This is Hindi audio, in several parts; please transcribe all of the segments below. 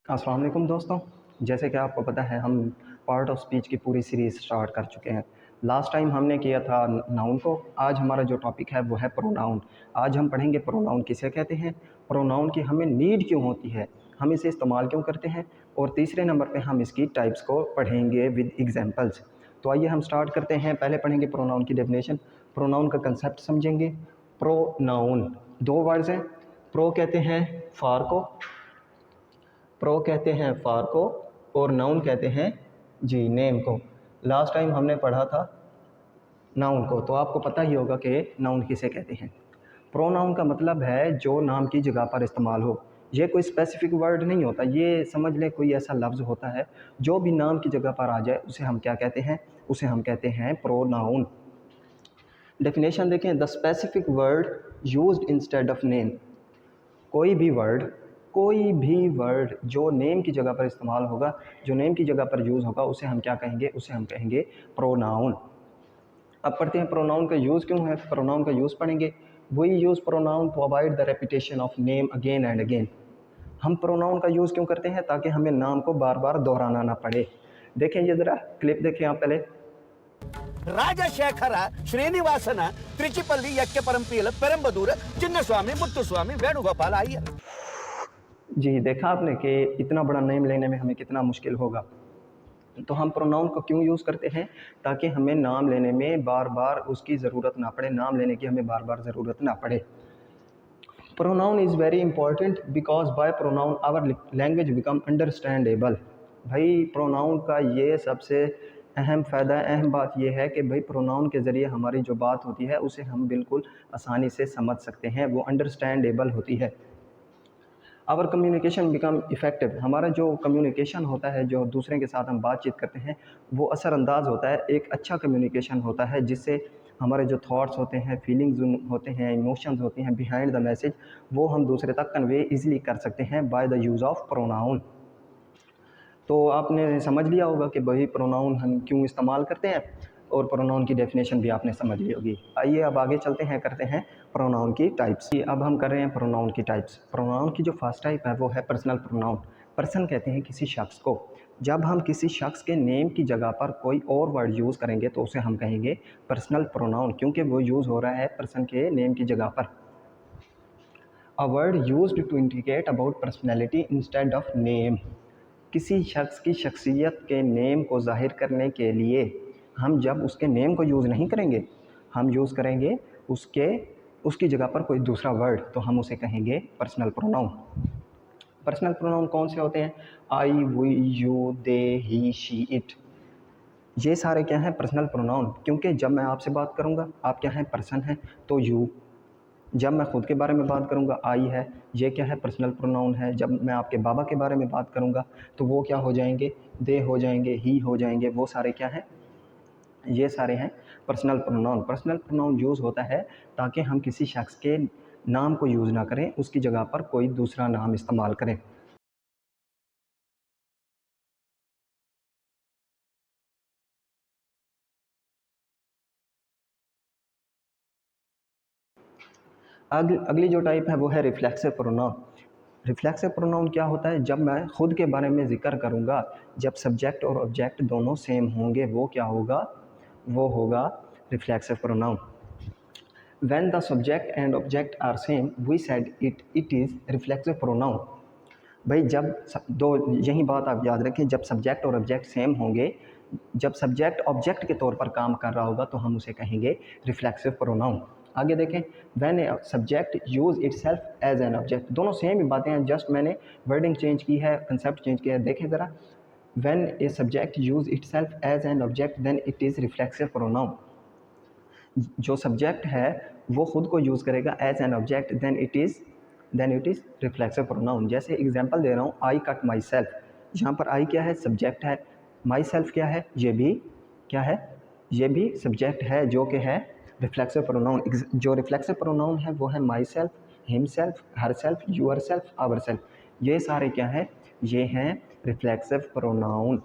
अस्सलाम वालेकुम दोस्तों। जैसे कि आपको पता है हम पार्ट ऑफ स्पीच की पूरी सीरीज़ स्टार्ट कर चुके हैं। लास्ट टाइम हमने किया था नाउन को। आज हमारा जो टॉपिक है वो है प्रोनाउन। आज हम पढ़ेंगे प्रोनाउन किसे कहते हैं, प्रोनाउन की हमें नीड क्यों होती है, हम इसे इस्तेमाल क्यों करते हैं, और तीसरे नंबर पे हम इसकी टाइप्स को पढ़ेंगे विद एग्जांपल्स। तो आइए हम स्टार्ट करते हैं। पहले पढ़ेंगे प्रोनाउन की डेफिनेशन, प्रोनाउन का कंसेप्ट समझेंगे। प्रोनाउन दो वर्ड्स हैं। प्रो कहते हैं फार को, प्रो कहते हैं फार को, और नाउन कहते हैं जी नेम को। लास्ट टाइम हमने पढ़ा था नाउन को, तो आपको पता ही होगा कि नाउन किसे कहते हैं। प्रोनाउन का मतलब है जो नाम की जगह पर इस्तेमाल हो। ये कोई स्पेसिफिक वर्ड नहीं होता, ये समझ लें कोई ऐसा लफ्ज़ होता है जो भी नाम की जगह पर आ जाए उसे हम क्या कहते हैं, उसे हम कहते हैं प्रोनाउन। डेफिनेशन देखें, the specific word used instead of name. कोई भी वर्ड जो नेम की जगह पर इस्तेमाल होगा, जो नेम की जगह पर यूज़ होगा, उसे हम क्या कहेंगे, उसे हम कहेंगे प्रोनाउन। अब पढ़ते हैं प्रोनाउन का यूज़ क्यों है। प्रोनाउन का यूज़ पढ़ेंगे। We use pronoun to avoid the repetition of name again and again. हम प्रोनाउन का यूज़ क्यों करते हैं, ताकि हमें नाम को बार बार दोहराना ना पड़े। देखें ये ज़रा क्लिप देखें आप पहले। ರಾಜಶೇಖರ ಶ್ರೀನಿವಾಸನ ತ್ರಿಚಿಪಲ್ಲಿ ಯಕ್ಕೆ ಪರಂಪೀಲ ಪೆರಂಬದೂರ ಚಿನ್ನಸ್ವಾमी मुत्तुस्वामी वेणुगोपाल अय्यर। जी देखा आपने कि इतना बड़ा नेम लेने में हमें कितना मुश्किल होगा। तो हम प्रोनाउन को क्यों यूज़ करते हैं, ताकि हमें नाम लेने में बार बार उसकी ज़रूरत ना पड़े, नाम लेने की हमें बार बार ज़रूरत ना पड़े। Pronoun is very important because by pronoun our language become understandable. भाई प्रोनाउन का ये सबसे अहम फ़ायदा, अहम बात यह है कि भाई प्रोनाउन के ज़रिए हमारी जो बात होती है उसे हम बिल्कुल आसानी से समझ सकते हैं, वो अंडरस्टैंडेबल होती है। Our communication become effective. हमारा जो कम्युनिकेशन होता है, जो दूसरे के साथ हम बातचीत करते हैं, वो असरअंदाज होता है। एक अच्छा कम्युनिकेशन होता है जिससे हमारे जो थॉट्स होते हैं, फीलिंग्स होते हैं, इमोशंस होती हैं बिहाइंड द मैसेज, वो हम दूसरे तक कन्वे ईज़िली कर सकते हैं by the use of pronoun. तो आपने समझ लिया होगा कि भाई प्रोनाउन हम क्यों इस्तेमाल करते हैं, और प्रोनाउन की डेफिनेशन भी आपने समझ ली होगी। आइए अब आगे चलते हैं, करते हैं प्रोनाउन की टाइप्स। अब हम कर रहे हैं प्रोनाउन की टाइप्स। प्रोनाउन की जो फर्स्ट टाइप है वो है पर्सनल प्रोनाउन। पर्सन कहते हैं किसी शख्स को। जब हम किसी शख्स के नेम की जगह पर कोई और वर्ड यूज़ करेंगे तो उसे हम कहेंगे पर्सनल प्रोनाउन, क्योंकि वो यूज़ हो रहा है पर्सन के नेम की जगह पर। A word used to indicate about personality instead of name. किसी शख्स की शख्सियत के नेम को ज़ाहिर करने के लिए हम जब उसके नेम को यूज़ नहीं करेंगे, हम यूज़ करेंगे उसकी जगह पर कोई दूसरा वर्ड, तो हम उसे कहेंगे पर्सनल प्रोनाउन। पर्सनल प्रोनाउन कौन से होते हैं? I, we, you, they, he, she, it. ये सारे क्या हैं? Personal pronoun. क्योंकि जब मैं आपसे बात करूँगा, आप क्या हैं? पर्सन हैं, तो यू। जब मैं ख़ुद के बारे में बात करूँगा, आई है, ये क्या है? पर्सनल प्रोनाउन है। जब मैं आपके बाबा के बारे में बात करूँगा तो वो क्या हो जाएंगे? दे हो जाएंगे, ही हो जाएंगे। वो सारे क्या हैं? ये सारे हैं personal pronoun. Personal pronoun use होता है ताकि हम किसी शख्स के नाम को यूज़ ना करें, उसकी जगह पर कोई दूसरा नाम इस्तेमाल करें। अगली जो टाइप है वो है रिफ्लेक्सिव प्रोनाउन। रिफ्लेक्सिव प्रोनाउन क्या होता है? जब मैं ख़ुद के बारे में ज़िक्र करूँगा, जब सब्जेक्ट और ऑब्जेक्ट दोनों सेम होंगे, वो क्या होगा? वो होगा reflexive pronoun. When the subject and object are same we said it is reflexive pronoun. भाई जब दो, यही बात आप याद रखें, जब सब्जेक्ट और ऑब्जेक्ट सेम होंगे, जब सब्जेक्ट ऑब्जेक्ट के तौर पर काम कर रहा होगा तो हम उसे कहेंगे रिफ्लेक्सिव प्रोनाउन। आगे देखें, when a subject use itself as an object. दोनों सेम ही बातें हैं, जस्ट मैंने वर्डिंग चेंज की है, कंसेप्ट चेंज किया है। देखें ज़रा, when a subject use itself as an object then it is reflexive pronoun. जो सब्जेक्ट है वो ख़ुद को यूज़ करेगा as an object, then it is reflexive pronoun. जैसे एग्जांपल दे रहा हूँ, आई कट माई सेल्फ। यहाँ पर आई क्या है? सब्जेक्ट है। माई सेल्फ क्या है? ये भी क्या है? ये भी सब्जेक्ट है, जो कि है रिफ्लेक्सिव प्रोनाउन। जो रिफ्लेक्सिव प्रोनाउन है वो है myself, himself, herself, yourself, ourself. ये सारे क्या हैं? ये हैं रिफ्लेक्सिव प्रोनाउन।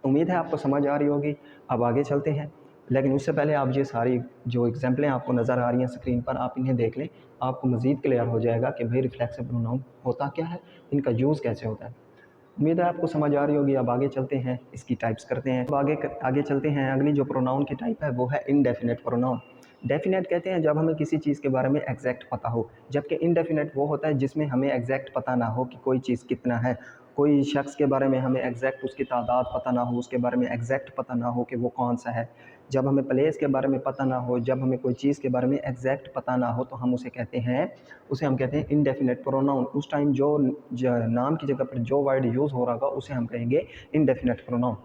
उम्मीद है आपको समझ आ रही होगी। अब आगे चलते हैं, लेकिन उससे पहले आप ये सारी जो एग्जाम्पलें आपको नज़र आ रही हैं स्क्रीन पर, आप इन्हें देख लें, आपको मज़ीद क्लियर हो जाएगा कि भाई रिफ्लेक्सिव प्रोनाउन होता क्या है, इनका यूज़ कैसे होता है। उम्मीद है आपको समझ आ रही होगी। अब आगे चलते हैं, इसकी टाइप्स करते हैं। अब आगे चलते हैं। अगली जो प्रोनाउन की टाइप है वो है इनडेफिनेट प्रोनाउन। डेफिनेट कहते हैं जब हमें किसी चीज़ के बारे में एग्जैक्ट पता हो, जबकि इनडेफिनेट वो होता है जिसमें हमें एग्जैक्ट पता ना हो कि कोई चीज़ कितना है। कोई शख्स के बारे में हमें एग्जैक्ट उसकी तादाद पता ना हो, उसके बारे में एग्जैक्ट पता ना हो कि वो कौन सा है। जब हमें प्लेस के बारे में पता ना हो, जब हमें कोई चीज़ के बारे में एग्जैक्ट पता ना हो, तो हम उसे कहते हैं इनडेफिनेट प्रोनाउन। उस टाइम जो नाम की जगह पर जो वर्ड यूज़ हो रहा होगा उसे हम कहेंगे इनडेफिनेट प्रोनाउन।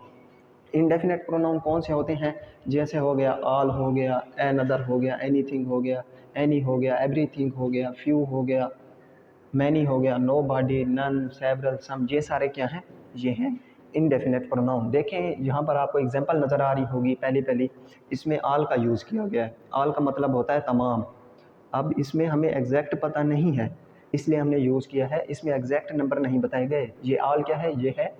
इनडेफिनेट प्रोनाउन कौन से होते हैं? जैसे हो गया ऑल, हो गया एनदर, हो गया एनीथिंग, हो गया एनी, हो गया एवरीथिंग, हो गया फ्यू, हो गया मैनी, हो गया नोबॉडी, नन, सेवरल, सम। ये सारे क्या हैं? ये हैं इनडेफिनेट प्रोनाउन। देखें यहाँ पर आपको एग्जांपल नज़र आ रही होगी पहली इसमें ऑल का यूज़ किया गया है। ऑल का मतलब होता है तमाम। अब इसमें हमें एग्जैक्ट पता नहीं है, इसलिए हमने यूज़ किया है। इसमें एग्जैक्ट नंबर नहीं बताए गए। ये ऑल क्या है? ये है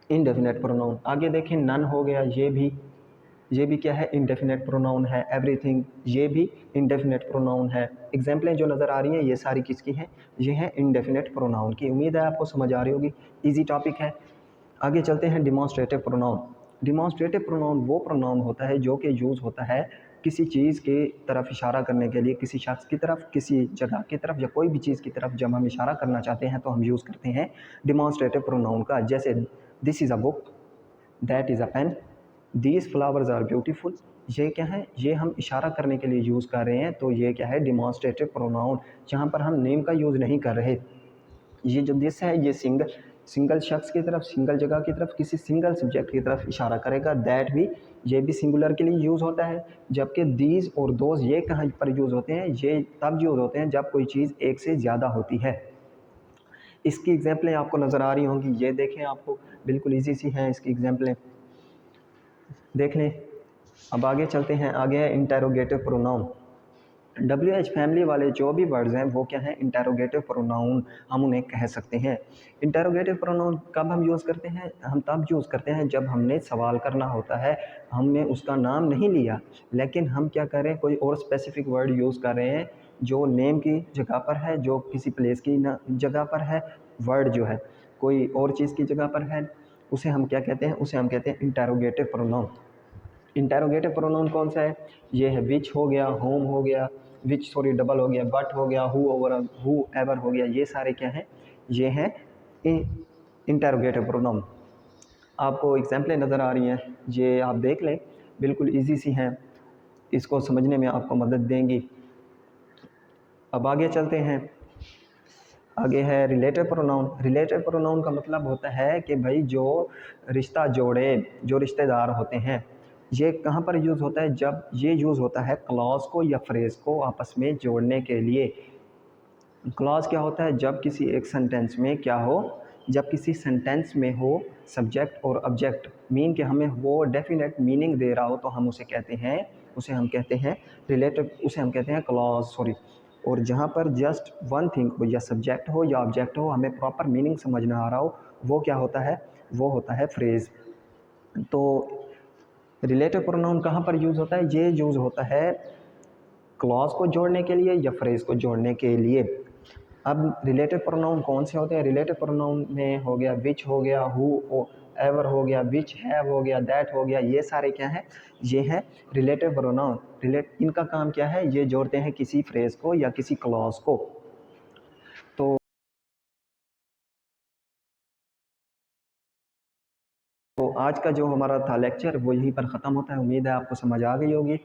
इनडेफिनेट प्रोनाउन। आगे देखें नन हो गया, ये भी क्या है? इनडेफिनेट प्रोनाउन है। एवरीथिंग, ये भी इनडेफिनेट प्रोनाउन है। एग्जाम्पलें जो नज़र आ रही हैं ये सारी किसकी हैं? ये हैं इनडेफिनेट प्रोनाउन की। उम्मीद है आपको समझ आ रही होगी। इजी टॉपिक है। आगे चलते हैं डिमॉन्स्ट्रेटिव प्रोनाउन। डिमॉन्स्ट्रेटिव प्रोनाउन वो प्रोनाउन होता है जो कि यूज़ होता है किसी चीज़ की तरफ इशारा करने के लिए, किसी शख्स की तरफ, किसी जगह की तरफ या कोई भी चीज़ की तरफ जब हम इशारा करना चाहते हैं तो हम यूज़ करते हैं डिमॉन्स्ट्रेटिव प्रोनाउन का। जैसे this is a book, that is a pen, these flowers are beautiful. ये क्या है? ये हम इशारा करने के लिए यूज़ कर रहे हैं, तो ये क्या है? Demonstrative pronoun. जहाँ पर हम नेम का यूज़ नहीं कर रहे। ये जो दिस है ये सिंगल शख्स की तरफ, सिंगल जगह की तरफ, किसी सिंगल सब्जेक्ट की तरफ इशारा करेगा। दैट भी, ये भी सिंगुलर के लिए यूज़ होता है। जबकि दीज और दोज ये कहाँ पर यूज़ होते हैं? ये तब यूज़ होते हैं जब कोई चीज़ एक से ज़्यादा होती है। इसकी एग्जाम्पलें आपको नज़र आ रही होंगी। ये देखें, आपको बिल्कुल ईजी सी हैं इसकी एग्जाम्पलें, देख लें। अब आगे चलते हैं। आगे है इंटेरोगेटिव प्रोनाउन। WH फैमिली वाले जो भी वर्ड्स हैं वो क्या हैं? इंटेरोगेटिव प्रोनाउन हम उन्हें कह सकते हैं। इंटेरोगेटिव प्रोनाउन कब हम यूज़ करते हैं? हम तब यूज़ करते हैं जब हमने सवाल करना होता है, हमने उसका नाम नहीं लिया, लेकिन हम क्या कर रहे हैं? कोई और स्पेसिफिक वर्ड यूज़ कर रहे हैं जो नेम की जगह पर है, जो किसी प्लेस की जगह पर है। वर्ड जो है कोई और चीज़ की जगह पर है, उसे हम क्या कहते हैं? उसे हम कहते हैं इंटेरोगेटिव प्रोनाउन। इंटेरोगेटिव प्रोनाउन कौन सा है? ये है विच हो गया, होम हो गया, डबल हो गया, बट हो गया, हु एवर हो गया। ये सारे क्या हैं? ये हैं इंटेरोगेटिव प्रोनाउन। आपको एग्जाम्पलें नज़र आ रही हैं, ये आप देख लें, बिल्कुल इजी सी हैं, इसको समझने में आपको मदद देंगी। अब आगे चलते हैं। आगे है रिलेटिव प्रोनाउन। रिलेटिव प्रोनाउन का मतलब होता है कि भाई जो रिश्ता जोड़े, जो रिश्तेदार होते हैं। ये कहाँ पर यूज़ होता है? जब ये यूज़ होता है क्लॉज को या फ्रेज़ को आपस में जोड़ने के लिए। क्लॉज क्या होता है? जब किसी एक सेंटेंस में क्या हो? जब किसी सेंटेंस में हो सब्जेक्ट और ऑब्जेक्ट, मीन कि हमें वो डेफिनेट मीनिंग दे रहा हो, तो हम उसे कहते हैं रिलेटिव, उसे हम कहते हैं क्लॉज, सॉरी। और जहाँ पर जस्ट वन थिंग हो, या सब्जेक्ट हो या ऑब्जेक्ट हो, हमें प्रॉपर मीनिंग समझ ना आ रहा हो, वो क्या होता है? वो होता है फ्रेज़। तो रिलेटिव प्रोनाउन कहाँ पर यूज़ होता है? ये यूज़ होता है क्लॉज को जोड़ने के लिए या फ्रेज़ को जोड़ने के लिए। अब रिलेटिव प्रोनाउन कौन से होते हैं? रिलेटिव प्रोनाउन में हो गया विच, हो गया हु एवर, हो गया विच हैव, हो गया दैट, हो गया। ये सारे क्या हैं? ये हैं रिलेटिव प्रोनाउन। इनका काम क्या है? ये जोड़ते हैं किसी फ्रेज़ को या किसी क्लॉज को। तो आज का जो हमारा था लेक्चर वो यहीं पर ख़त्म होता है। उम्मीद है आपको समझ आ गई होगी।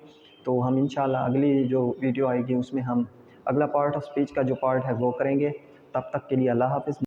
तो हम इंशाल्लाह अगली जो वीडियो आएगी उसमें हम अगला पार्ट ऑफ स्पीच का जो पार्ट है वो करेंगे। तब तक के लिए अल्लाह हाफ़िज़।